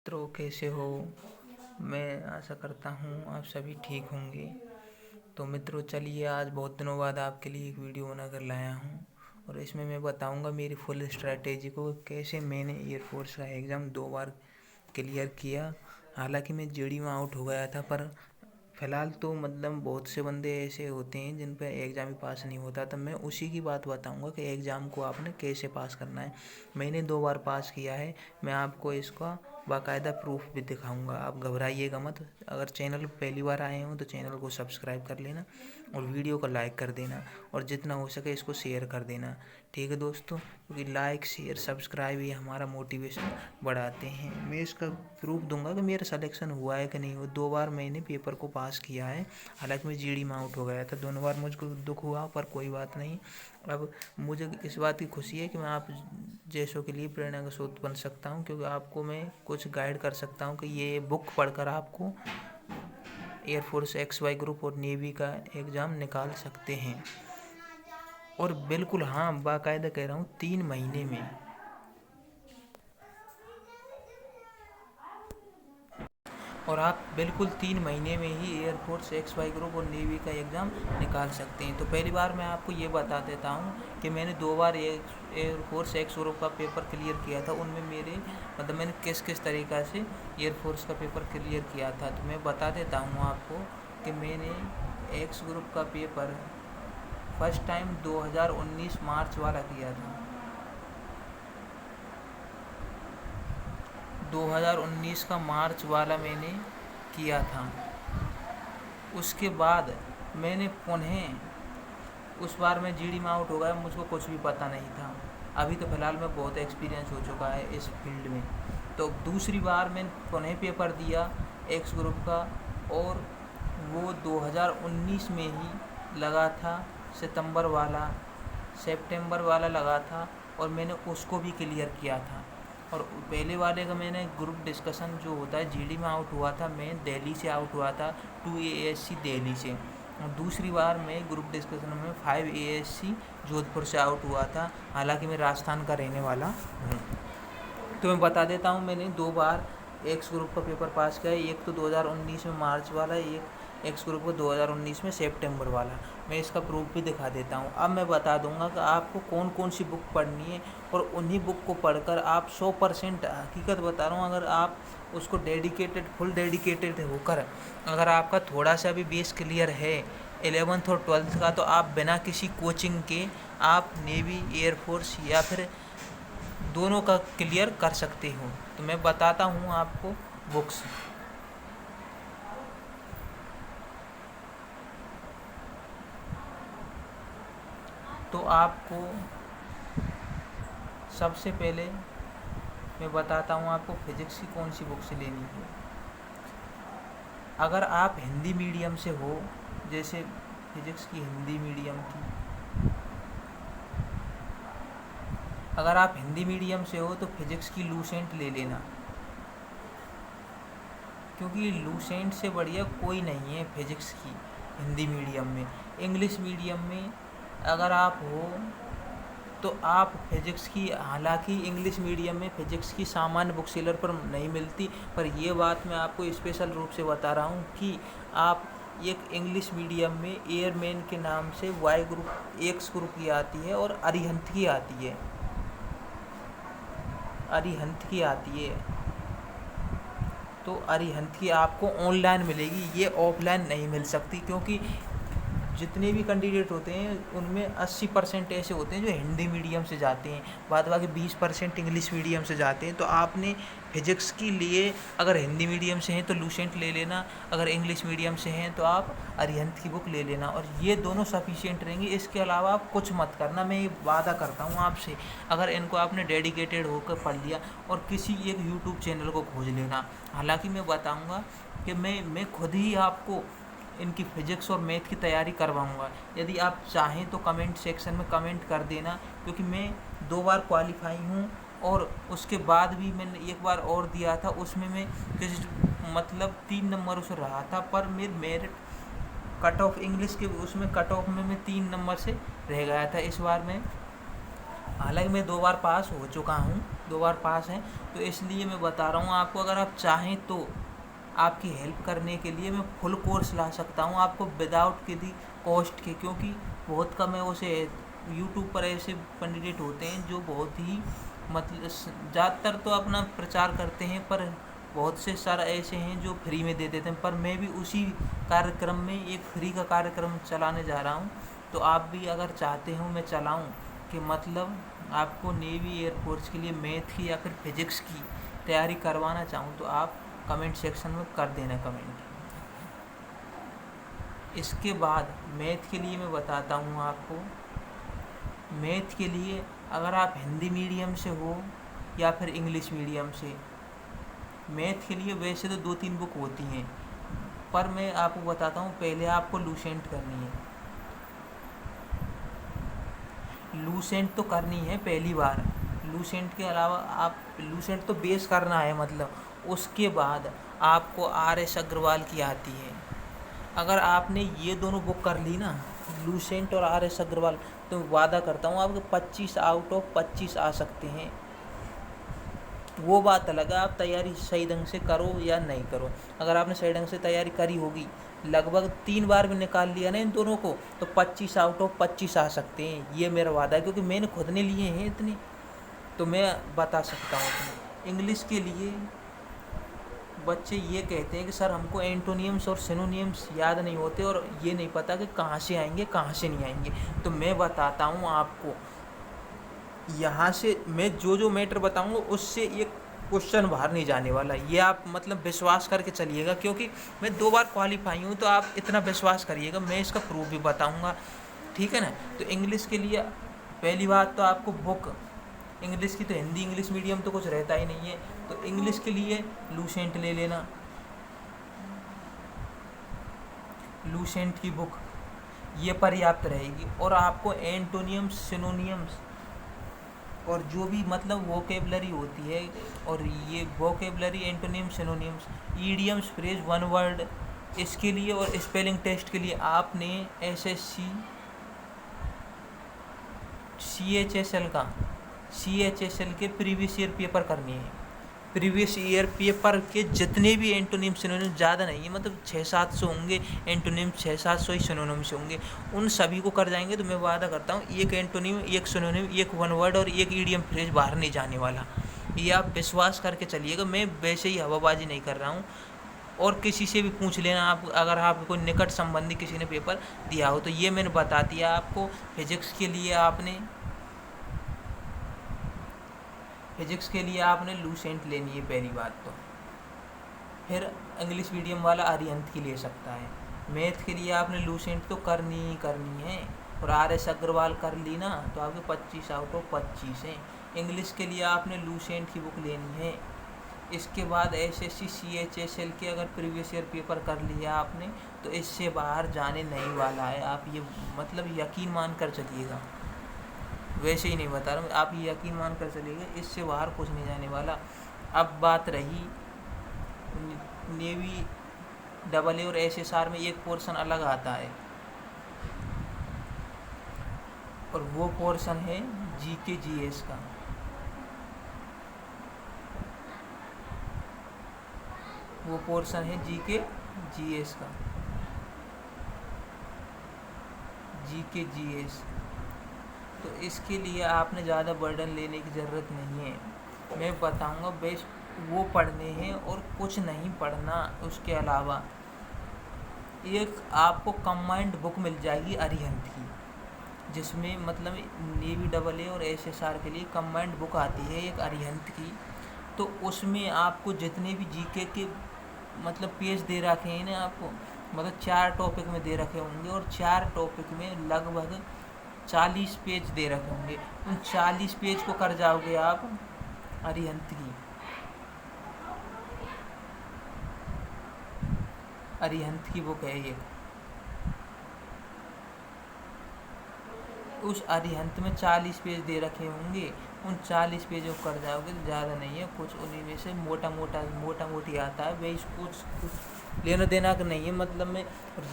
मित्रों, कैसे हो? मैं आशा करता हूँ आप सभी ठीक होंगे। तो मित्रों, चलिए आज बहुत दिनों बाद आपके लिए एक वीडियो बनाकर लाया हूँ और इसमें मैं बताऊँगा मेरी फुल स्ट्रैटेजी को, कैसे मैंने एयरफोर्स का एग्ज़ाम 2 बार क्लियर किया। हालांकि मैं जेडी में आउट हो गया था, पर फ़िलहाल तो मतलब बहुत से बंदे ऐसे होते हैं जिन पर एग्ज़ाम ही पास नहीं होता। तो मैं उसी की बात बताऊंगा कि एग्ज़ाम को आपने कैसे पास करना है। मैंने 2 बार पास किया है। मैं आपको इसका बाकायदा प्रूफ भी दिखाऊंगा। आप घबराइएगा मत। अगर चैनल पर पहली बार आए हो तो चैनल को सब्सक्राइब कर लेना और वीडियो को लाइक कर देना और जितना हो सके इसको शेयर कर देना। ठीक है दोस्तों, क्योंकि लाइक शेयर सब्सक्राइब ये हमारा मोटिवेशन बढ़ाते हैं। मैं इसका प्रूफ दूंगा कि मेरा सिलेक्शन हुआ है कि नहीं हुआ। 2 बार मैंने पेपर को पास किया है। हालांकि मैं जीडी में आउट हो गया था। दोनों बार मुझको दुख हुआ, पर कोई बात नहीं। अब मुझे इस बात की खुशी है कि मैं आप जैसों के लिए प्रेरणा का स्रोत बन सकता हूं, क्योंकि आपको मैं कुछ गाइड कर सकता हूं कि ये बुक पढ़कर आपको एयरफोर्स XY ग्रुप और नेवी का एग्ज़ाम निकाल सकते हैं। और बिल्कुल हाँ, बाकायदा कह रहा हूँ 3 महीने में। और आप बिल्कुल 3 महीने में ही एयरफोर्स XY ग्रुप और नेवी का एग्ज़ाम निकाल सकते हैं। तो पहली बार मैं आपको ये बता देता हूँ कि मैंने 2 बार एयरफोर्स एक्स ग्रुप का पेपर क्लियर किया था। उनमें मेरे मतलब मैंने किस किस तरीक़ा से एयरफोर्स का पेपर क्लियर किया था। तो मैं बता देता हूँ आपको कि मैंने एक्स ग्रुप का पेपर फर्स्ट टाइम 2019 मार्च वाला किया था। 2019 का मार्च वाला मैंने किया था। उसके बाद मैंने पुनः उस बार मैं जीडी में आउट हो गया, मुझको कुछ भी पता नहीं था। अभी तो फ़िलहाल मैं बहुत एक्सपीरियंस हो चुका है इस फील्ड में। तो दूसरी बार मैंने पुनः पेपर दिया एक्स ग्रुप का, और वो 2019 में ही लगा था। सितंबर वाला लगा था और मैंने उसको भी क्लियर किया था। और पहले वाले का मैंने ग्रुप डिस्कशन जो होता है, जीडी में आउट हुआ था, मैं दिल्ली से आउट हुआ था 2 ASC दिल्ली से। और दूसरी बार मैं ग्रुप डिस्कशन में 5 ASC जोधपुर से आउट हुआ था। हालांकि मैं राजस्थान का रहने वाला हूँ। तो मैं बता देता हूँ, मैंने 2 बार एक्स ग्रुप का पेपर पास किया है। एक तो 2019 में मार्च वाला, एक एक्स ग्रुप को 2019 में सितंबर वाला। मैं इसका प्रूफ भी दिखा देता हूँ। अब मैं बता दूंगा कि आपको कौन कौन सी बुक पढ़नी है, और उन्हीं बुक को पढ़कर आप 100% हकीकत बता रहा हूँ, अगर आप उसको फुल डेडिकेटेड होकर अगर आपका थोड़ा सा भी बेस क्लियर है 11th और 12th का, तो आप बिना किसी कोचिंग के आप नेवी, एयरफोर्स या फिर दोनों का क्लियर कर सकते हो। तो मैं बताता हूँ आपको बुक्स। तो आपको सबसे पहले मैं बताता हूँ आपको फिज़िक्स की कौन सी बुक से लेनी है। अगर आप हिंदी मीडियम से हो, जैसे फिज़िक्स की हिंदी मीडियम की, अगर आप हिंदी मीडियम से हो तो फिज़िक्स की लूसेंट ले लेना, क्योंकि लूसेंट से बढ़िया कोई नहीं है फिज़िक्स की हिंदी मीडियम में। इंग्लिश मीडियम में अगर आप हो तो आप फिज़िक्स की, हालांकि इंग्लिश मीडियम में फ़िज़िक्स की सामान्य बुक सेलर पर नहीं मिलती, पर ये बात मैं आपको स्पेशल रूप से बता रहा हूँ कि आप एक इंग्लिश मीडियम में एयरमैन के नाम से वाई ग्रुप, एक्स ग्रुप की आती है और अरिहंत की आती है। तो अरिहंत की आपको ऑनलाइन मिलेगी, ये ऑफलाइन नहीं मिल सकती, क्योंकि जितने भी कैंडिडेट होते हैं उनमें 80% ऐसे होते हैं जो हिंदी मीडियम से जाते हैं, बाद बाकी 20% इंग्लिश मीडियम से जाते हैं। तो आपने फिज़िक्स के लिए अगर हिंदी मीडियम से हैं तो लूसेंट ले लेना, अगर इंग्लिश मीडियम से हैं तो आप अरिहंत की बुक ले लेना, और ये दोनों सफिशिएंट रहेंगे। इसके अलावा आप कुछ मत करना, मैं ये वादा करता हूँ आपसे। अगर इनको आपने डेडिकेटेड होकर पढ़ लिया, और किसी एक यूट्यूब चैनल को खोज लेना। हालाँकि मैं बताऊँगा कि मैं खुद ही आपको इनकी फिज़िक्स और मैथ की तैयारी करवाऊंगा। यदि आप चाहें तो कमेंट सेक्शन में कमेंट कर देना, क्योंकि मैं 2 बार क्वालिफाई हूँ, और उसके बाद भी मैंने एक बार और दिया था, उसमें मैं मतलब 3 नंबरों से रहा था, पर मेरिट कट ऑफ इंग्लिश के उसमें कट ऑफ में मैं 3 नंबर से रह गया था इस बार में। हालांकि मैं 2 बार पास हो चुका हूँ, 2 बार पास हैं। तो इसलिए मैं बता रहा हूँ आपको, अगर आप चाहें तो आपकी हेल्प करने के लिए मैं फुल कोर्स ला सकता हूँ आपको विदाउट किसी कॉस्ट के, क्योंकि बहुत कम है उसे यूट्यूब पर ऐसे कैंडिडेट होते हैं जो बहुत ही मतलब ज़्यादातर तो अपना प्रचार करते हैं, पर बहुत से सारा ऐसे हैं जो फ्री में दे देते हैं। पर मैं भी उसी कार्यक्रम में एक फ्री का कार्यक्रम चलाने जा रहा हूँ। तो आप भी अगर चाहते हो मैं चलाऊँ कि मतलब आपको नेवी एयरफोर्स के लिए मैथ की या फिर फिजिक्स की तैयारी करवाना चाहूँ, तो आप कमेंट सेक्शन में कर देना कमेंट। इसके बाद मैथ के लिए मैं बताता हूँ आपको। मैथ के लिए अगर आप हिंदी मीडियम से हो या फिर इंग्लिश मीडियम से, मैथ के लिए वैसे तो 2-3 बुक होती हैं, पर मैं आपको बताता हूँ पहले आपको लूसेंट करनी है। लूसेंट तो करनी है पहली बार। लूसेंट के अलावा आप लूसेंट तो बेस करना है, मतलब उसके बाद आपको RS अग्रवाल की आती है। अगर आपने ये दोनों बुक कर ली ना, लूसेंट और RS अग्रवाल, तो वादा करता हूँ आपके 25 आउट ऑफ 25 आ सकते हैं। वो बात अलग है आप तैयारी सही ढंग से करो या नहीं करो। अगर आपने सही ढंग से तैयारी करी होगी, लगभग 3 बार भी निकाल लिया ना इन दोनों को, तो 25 आउट ऑफ 25 आ सकते हैं। ये मेरा वादा है, क्योंकि मैंने खुद ने लिए हैं इतने, तो मैं बता सकता हूँ तुम्हें। इंग्लिश के लिए बच्चे ये कहते हैं कि सर हमको एंटोनियम्स और सिनोनियम्स याद नहीं होते और ये नहीं पता कि कहाँ से आएंगे कहाँ से नहीं आएंगे। तो मैं बताता हूँ आपको, यहाँ से मैं जो मैटर बताऊँगा उससे एक क्वेश्चन बाहर नहीं जाने वाला। ये आप मतलब विश्वास करके चलिएगा, क्योंकि मैं 2 बार क्वालिफाई हूँ, तो आप इतना विश्वास करिएगा, मैं इसका प्रूफ भी बताऊँगा, ठीक है ना। तो इंग्लिश के लिए पहली बात तो आपको बुक, इंग्लिश की तो हिंदी इंग्लिश मीडियम तो कुछ रहता ही नहीं है, तो इंग्लिश के लिए लूसेंट ले लेना। लूसेंट की बुक ये पर्याप्त रहेगी। और आपको एंटोनियम्स, सिनोनियम्स और जो भी मतलब वोकेबलरी होती है, और ये vocabulary, antonym, synonyms, idioms, phrase, one word, इसके लिए और स्पेलिंग टेस्ट के लिए आपने SSC CHSL के प्रीवियस ईयर पेपर करने हैं। प्रीवियस ईयर पेपर के जितने भी एंटोनिम सिनोनिम, ज़्यादा नहीं है, मतलब 600-700 होंगे एंटोनिम, 600-700 ही सिनोनिम से होंगे, उन सभी को कर जाएंगे। तो मैं वादा करता हूँ एक एंटोनिम, एक सिनोनिम, एक वन वर्ड और एक ईडियम फ्रेज बाहर नहीं जाने वाला। ये आप विश्वास करके चलिएगा, मैं वैसे ही हवाबाजी नहीं कर रहा हूँ। और किसी से भी पूछ लेना आप, अगर आपको कोई निकट संबंधी किसी ने पेपर दिया हो, तो ये मैंने बता दिया आपको। फिजिक्स के लिए आपने लूसेंट लेनी है पहली बात तो। फिर इंग्लिश मीडियम वाला अरिहंत की ले सकता है। मैथ के लिए आपने लूसेंट तो करनी ही करनी है, और RS अग्रवाल कर ली ना, तो आपके 25 आउट ऑफ 25 हैं। इंग्लिश के लिए आपने लूसेंट की बुक लेनी है। इसके बाद SSC CHSL के अगर प्रीवियस ईयर पेपर कर लिया आपने, तो इससे बाहर जाने नहीं वाला है। आप ये मतलब यकीन मान कर चलिएगा, वैसे ही नहीं बता रहा हूँ, आप ये यकीन मान कर चलिएगा, इससे बाहर कुछ नहीं जाने वाला। अब बात रही नेवी AA और SSR में एक पोर्शन अलग आता है, और वो पोर्शन है GK GS का। वो पोर्शन है GK GS का, GK GS। तो इसके लिए आपने ज़्यादा बर्डन लेने की ज़रूरत नहीं है। मैं बताऊंगा बेस्ट वो पढ़ने हैं और कुछ नहीं पढ़ना। उसके अलावा एक आपको कंबाइंड बुक मिल जाएगी अरिहंत की, जिसमें मतलब नेवी AA और SSR के लिए कंबाइंड बुक आती है एक अरिहंत की। तो उसमें आपको जितने भी GK के मतलब पेज दे रखे हैं ना आपको, मतलब 4 टॉपिक में दे रखे होंगे, और 4 टॉपिक में लगभग 40 पेज दे रखे होंगे। उन 40 पेज को कर जाओगे आप अरिहंत की बुक है ये। उस अरिहंत में 40 पेज दे रखे होंगे, उन 40 पेजों को कर जाओगे तो ज़्यादा नहीं है कुछ, उन्हीं में से मोटा मोटी आता है, वही कुछ लेना देना का नहीं है। मतलब में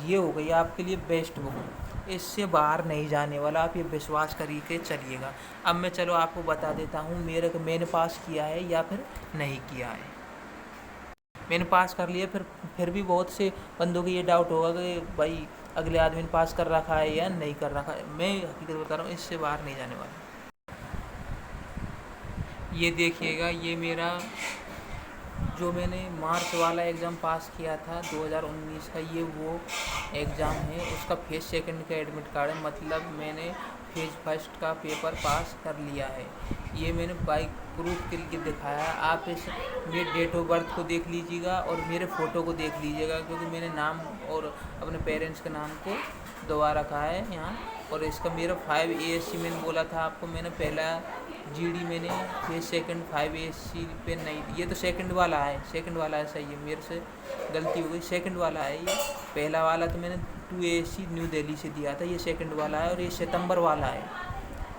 ये हो गई आपके लिए बेस्ट बुक। इससे बाहर नहीं जाने वाला, आप ये विश्वास करके चलिएगा। अब मैं चलो आपको बता देता हूँ मैंने पास किया है या फिर नहीं किया है। मैंने पास कर लिया, फिर भी बहुत से बंदों को ये डाउट होगा कि भाई अगले आदमी ने पास कर रखा है या नहीं कर रखा है। मैं हकीकत बता रहा हूँ, इससे बाहर नहीं जाने वाला। ये देखिएगा, ये मेरा जो मैंने मार्च वाला एग्ज़ाम पास किया था 2019 का, ये वो एग्ज़ाम है। उसका फेज़ सेकंड का एडमिट कार्ड है, मतलब मैंने फेज़ फर्स्ट का पेपर पास कर लिया है। ये मैंने बाइक प्रूफ के लिए दिखाया। आप इस मेरे डेट ऑफ बर्थ को देख लीजिएगा और मेरे फ़ोटो को देख लीजिएगा, क्योंकि मैंने नाम और अपने पेरेंट्स के नाम को दबा रखा है यहाँ। और इसका मेरा 5 ASC मैंने बोला था आपको, मैंने पहला GD मैंने फेज सेकंड 5 ASC पे नहीं, ये तो सेकंड वाला है, सेकंड वाला है, सही है, मेरे से गलती हो गई, सेकंड वाला है ये। पहला वाला तो मैंने 2 ASC न्यू दिल्ली से दिया था, ये सेकंड वाला है और ये सितंबर वाला है।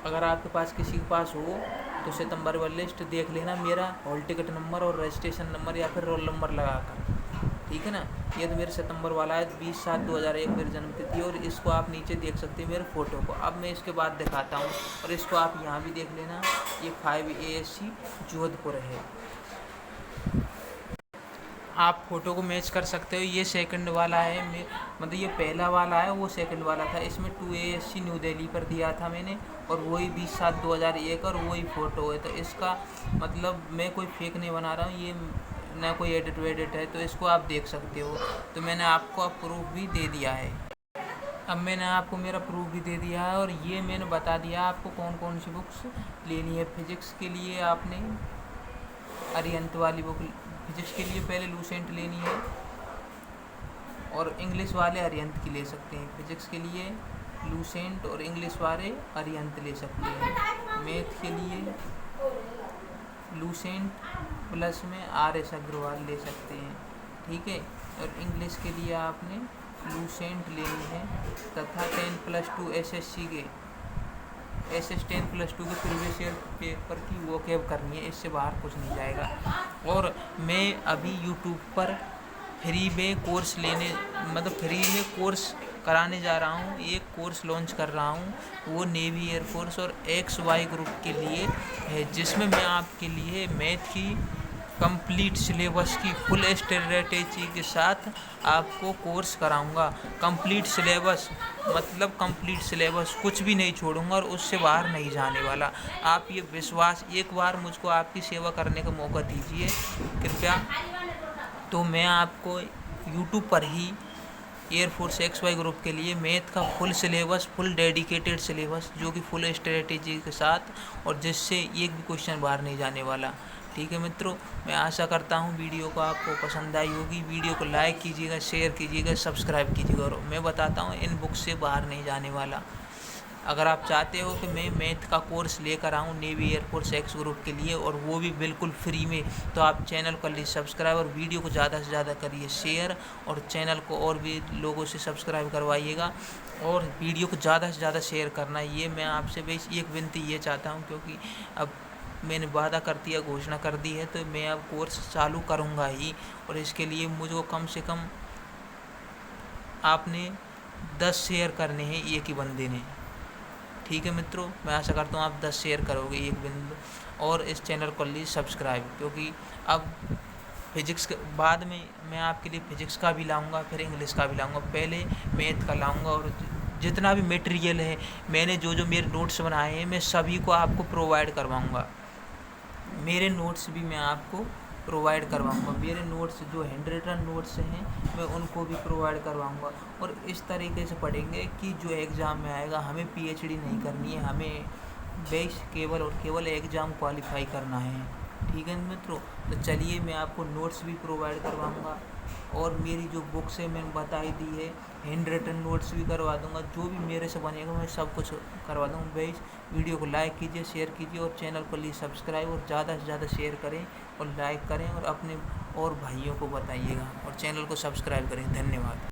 अगर आपके पास किसी के पास हो तो सितंबर वाली लिस्ट देख लेना, मेरा हॉल टिकट नंबर और रजिस्ट्रेशन नंबर या फिर रोल नंबर लगा कर, ठीक है ना। ये तो मेरे सितंबर वाला है, 20/7/2001 मेरी जन्मतिथि, और इसको आप नीचे देख सकते हैं मेरे फ़ोटो को। अब मैं इसके बाद दिखाता हूँ, और इसको आप यहाँ भी देख लेना, ये 5 ASC जोधपुर है। आप फ़ोटो को मैच कर सकते हो। ये सेकंड वाला है, मतलब ये पहला वाला है, वो सेकंड वाला था। इसमें 2 ASC न्यू दिल्ली पर दिया था मैंने, और वही 20/7/2001 और वही फ़ोटो है। तो इसका मतलब मैं कोई फेक नहीं बना रहा हूँ, ये ना कोई एडिट वेडिट है, तो इसको आप देख सकते हो। तो मैंने आपको अब प्रूफ भी दे दिया है। अब मैंने आपको मेरा प्रूफ भी दे दिया है, और ये मैंने बता दिया आपको कौन कौन सी बुक्स लेनी है। फिजिक्स के लिए आपने अरिहंत वाली बुक, फिजिक्स के लिए पहले लूसेंट लेनी है, और इंग्लिश वाले अरिहंत की ले सकते हैं। फिजिक्स के लिए लूसेंट और इंग्लिश वाले अरिहंत ले सकते हैं। मैथ के लिए लूसेंट प्लस में RS अग्रवाल ले सकते हैं, ठीक है। और इंग्लिश के लिए आपने लूसेंट लेनी है, तथा 10+2 SSC के SS 10+2 के प्रीवियस ईयर पेपर की वो कैब करनी है, इससे बाहर कुछ नहीं जाएगा। और मैं अभी यूट्यूब पर फ्री में कोर्स लेने, मतलब फ्री में कोर्स कराने जा रहा हूँ। एक कोर्स लॉन्च कर रहा हूँ, वो नेवी एयरफोर्स और XY ग्रुप के लिए है, जिसमें मैं आपके लिए मैथ की कंप्लीट सिलेबस की फुल स्ट्रेटेजी के साथ आपको कोर्स कराऊंगा। कंप्लीट सिलेबस मतलब कंप्लीट सिलेबस, कुछ भी नहीं छोड़ूंगा और उससे बाहर नहीं जाने वाला। आप ये विश्वास, एक बार मुझको आपकी सेवा करने का मौका दीजिए कृपया, तो मैं आपको यूट्यूब पर ही एयरफोर्स XY ग्रुप के लिए मैथ का full syllabus, full dedicated syllabus, जो कि फुल स्ट्रेटेजी के साथ, और जिससे एक भी क्वेश्चन बाहर नहीं जाने वाला, ठीक है मित्रों। मैं आशा करता हूँ वीडियो को आपको पसंद आई होगी। वीडियो को लाइक कीजिएगा, शेयर कीजिएगा, सब्सक्राइब कीजिएगा। और मैं बताता हूँ इन बुक्स से बाहर नहीं जाने वाला। अगर आप चाहते हो कि मैं मैथ का कोर्स लेकर आऊँ नेवी एयरफोर्स X ग्रुप के लिए, और वो भी बिल्कुल फ्री में, तो आप चैनल को कर लीजिए सब्सक्राइब, और वीडियो को ज़्यादा से ज़्यादा करिए शेयर, और चैनल को और भी लोगों से सब्सक्राइब करवाइएगा, और वीडियो को ज़्यादा से ज़्यादा शेयर करना। ये मैं आपसे बस एक विनती ये चाहता हूँ, क्योंकि अब मैंने वादा कर दिया, घोषणा कर दी है, तो मैं अब कोर्स चालू करूँगा ही, और इसके लिए मुझको कम से कम आपने 10 शेयर करने हैं एक ही बंदे ने, ठीक है मित्रों। मैं आशा करता हूँ आप 10 शेयर करोगे एक बिंदु, और इस चैनल को लीजिए सब्सक्राइब, क्योंकि अब फिजिक्स के बाद में मैं आपके लिए फिजिक्स का भी लाऊंगा, फिर इंग्लिश का भी लाऊंगा, पहले मैथ का लाऊंगा। और जितना भी मटेरियल है, मैंने जो जो मेरे नोट्स बनाए हैं, मैं सभी को आपको प्रोवाइड करवाऊँगा। मेरे नोट्स भी मैं आपको प्रोवाइड करवाऊँगा। मेरे नोट्स जो हैंड रिटन नोट्स हैं, मैं उनको भी प्रोवाइड करवाऊँगा। और इस तरीके से पढ़ेंगे कि जो एग्ज़ाम में आएगा, हमें PhD नहीं करनी है, हमें बेस केवल और केवल एग्ज़ाम क्वालिफाई करना है, ठीक है मित्रों। तो चलिए, मैं आपको नोट्स भी प्रोवाइड करवाऊँगा, और मेरी जो बुक्स है मैंने बताई दी है, हैंड रिटन नोट्स भी करवा दूँगा। जो भी मेरे से बनेगा मैं सब कुछ करवा दूँगा। बेस वीडियो को लाइक कीजिए, शेयर कीजिए, और चैनल को लीजिए सब्सक्राइब, और ज़्यादा से ज़्यादा शेयर करें और लाइक करें, और अपने और भाइयों को बताइएगा, और चैनल को सब्सक्राइब करें। धन्यवाद।